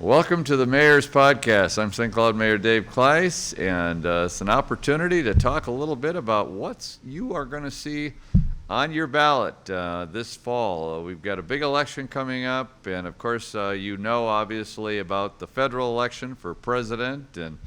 Welcome to the Mayor's Podcast. I'm St. Cloud Mayor Dave Kleiss, and it's an opportunity to talk a little bit about what you are going to see on your ballot this fall. We've got a big election coming up, and of course, obviously about the federal election for president and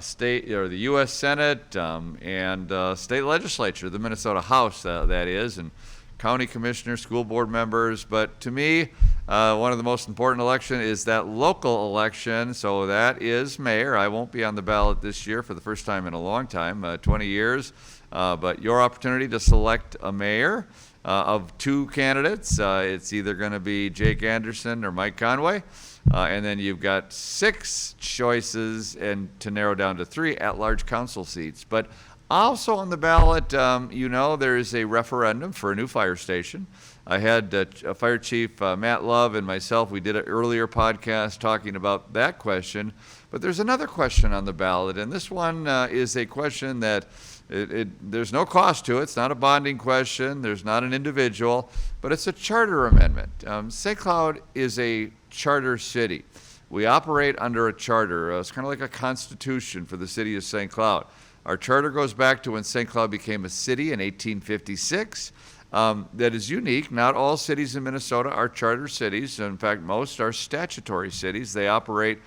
state or the U.S. Senate and state legislature, the Minnesota House, that is, and county commissioners, school board members. But to me, one of the most important election is that local election. So that is mayor. I won't be on the ballot this year for the first time in a long time, 20 years. But your opportunity to select a mayor of two candidates. It's either going to be Jake Anderson or Mike Conway. And then you've got 6 choices and to narrow down to 3 at-large council seats. But also on the ballot, there is a referendum for a new fire station. I had Fire Chief Matt Love and myself, we did an earlier podcast talking about that question. But there's another question on the ballot, and this one is a question that there's no cost to it. It's not a bonding question. There's not an individual, but it's a charter amendment. St. Cloud is a charter city. We operate under a charter. It's kind of like a constitution for the city of St. Cloud. Our charter goes back to when St. Cloud became a city in 1856. That is unique. Not all cities in Minnesota are charter cities. In fact, most are statutory cities. They operate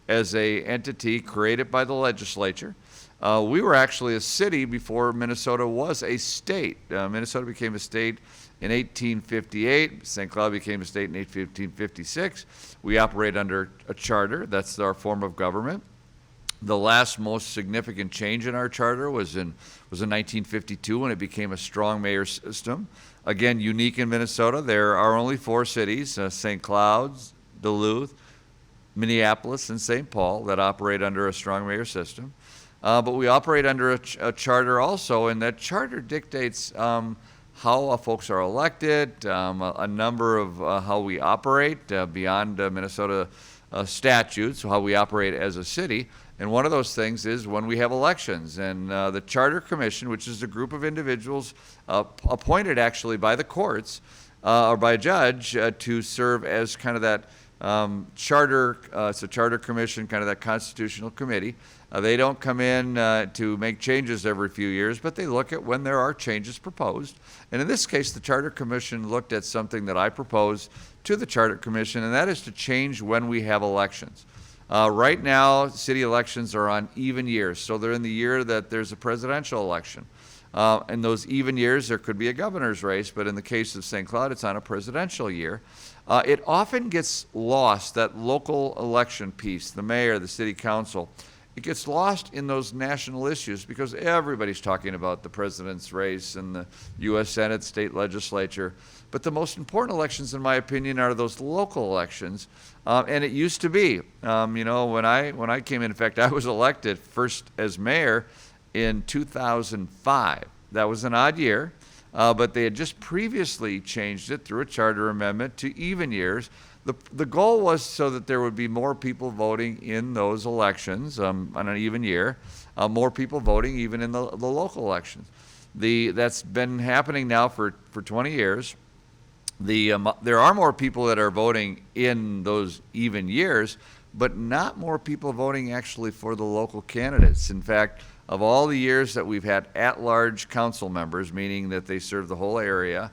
as an entity created by the legislature. We were actually a city before Minnesota was a state. Minnesota became a state in 1858. St. Cloud became a state in 1856. We operate under a charter. That's our form of government. The last most significant change in our charter was in 1952 when it became a strong mayor system. Again, unique in Minnesota. There are only 4 cities, St. Cloud, Duluth, Minneapolis, and St. Paul, that operate under a strong mayor system. But we operate under a charter also, and that charter dictates how folks are elected, a number of how we operate beyond Minnesota statutes, how we operate as a city. And one of those things is when we have elections. And the Charter Commission, which is a group of individuals appointed actually by the courts or by a judge to serve as kind of that charter, it's a charter commission, kind of that constitutional committee. They don't come in to make changes every few years, but they look at when there are changes proposed. And in this case, the Charter Commission looked at something that I proposed to the Charter Commission, and that is to change when we have elections. Right now, city elections are on even years, so they're in the year that there's a presidential election. In those even years, there could be a governor's race, but in the case of St. Cloud, it's on a presidential year. It often gets lost, that local election piece, the mayor, the city council, it gets lost in those national issues because everybody's talking about the president's race and the U.S. Senate, state legislature. But the most important elections, in my opinion, are those local elections. And it used to be, when I came in fact, I was elected first as mayor in 2005. That was an odd year, but they had just previously changed it through a charter amendment to even years. The goal was so that there would be more people voting in those elections on an even year, more people voting even in the local elections. That's been happening now for 20 years. There are more people that are voting in those even years, but not more people voting actually for the local candidates. In fact, of all the years that we've had at-large council members, meaning that they serve the whole area,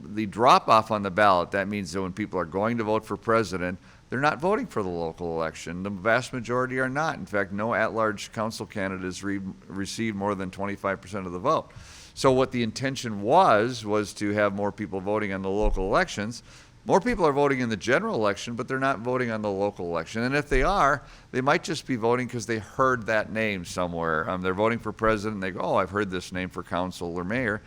the drop-off on the ballot, that means that when people are going to vote for president, they're not voting for the local election. The vast majority are not. In fact, no at-large council candidate has received more than 25% of the vote. So what the intention was to have more people voting on the local elections. More people are voting in the general election, but they're not voting on the local election. And if they are, they might just be voting because they heard that name somewhere. They're voting for president, and they go, oh, I've heard this name for council or mayor.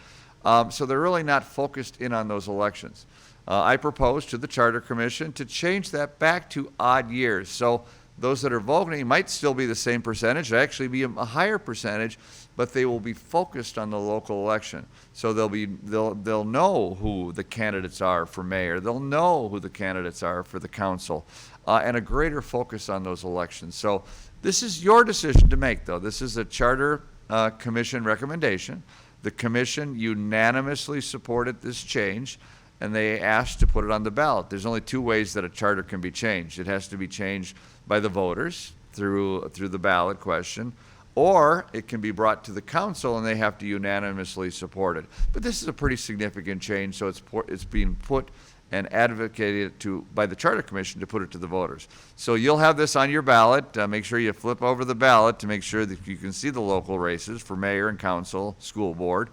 So they're really not focused in on those elections. I proposed to the Charter Commission to change that back to odd years. So those that are voting might still be the same percentage, actually be a higher percentage, but they will be focused on the local election. So they'll know who the candidates are for mayor. They'll know who the candidates are for the council, and a greater focus on those elections. So this is your decision to make, though. This is a Charter Commission recommendation. The commission unanimously supported this change. and they asked to put it on the ballot. There's only two ways that a charter can be changed. It has to be changed by the voters through the ballot question, or it can be brought to the council and they have to unanimously support it. But this is a pretty significant change, so it's being put and advocated to by the Charter Commission to put it to the voters. So you'll have this on your ballot. Make sure you flip over the ballot to make sure that you can see the local races for mayor and council, school board,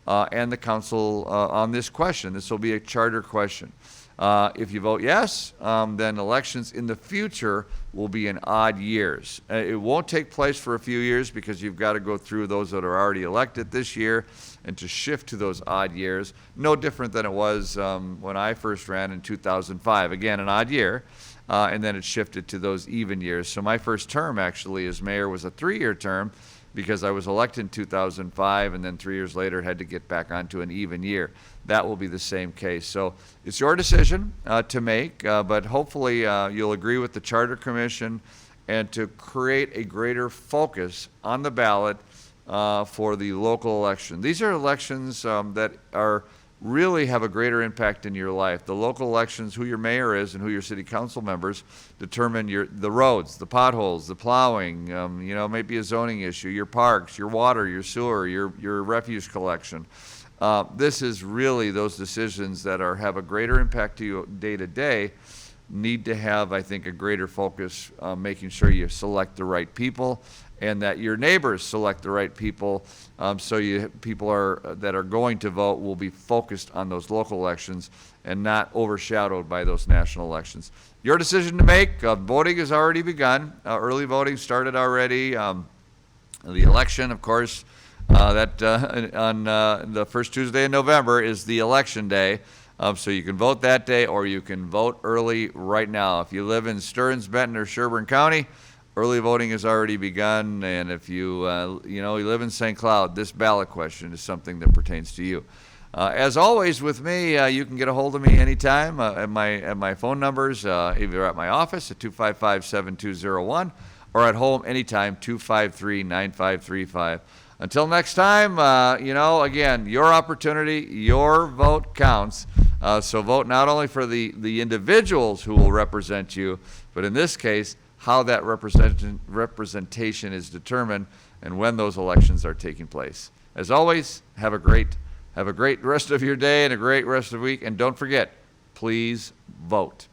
and the council on this question. This will be a charter question. If you vote yes, then elections in the future will be in odd years. It won't take place for a few years because you've got to go through those that are already elected this year and to shift to those odd years. No different than it was when I first ran in 2005. Again, an odd year, and then it shifted to those even years. So my first term actually as mayor was a 3-year term because I was elected in 2005 and then 3 years later had to get back onto an even year. That will be the same case. So it's your decision to make, but hopefully you'll agree with the Charter Commission and to create a greater focus on the ballot for the local election. These are elections that are really have a greater impact in your life. The local elections, who your mayor is and who your city council members, determine the roads, the potholes, the plowing, maybe a zoning issue, your parks, your water, your sewer, your refuse collection. This is really those decisions that have a greater impact to you day to day need to have, I think, a greater focus making sure you select the right people and that your neighbors select the right people, so people that are going to vote will be focused on those local elections and not overshadowed by those national elections. Your decision to make. Voting has already begun. Early voting started already. The election, of course, on the first Tuesday in November is the election day. So you can vote that day or you can vote early right now. If you live in Stearns, Benton, or Sherburne County, early voting has already begun, and if you live in St. Cloud, this ballot question is something that pertains to you. As always with me, you can get a hold of me anytime at my phone numbers, either at my office at 255-7201 or at home anytime, 253-9535. Until next time, again, your opportunity, your vote counts. So vote not only for the individuals who will represent you, but in this case, how that representation is determined and when those elections are taking place. As always, have a great rest of your day and a great rest of the week. And don't forget, please vote.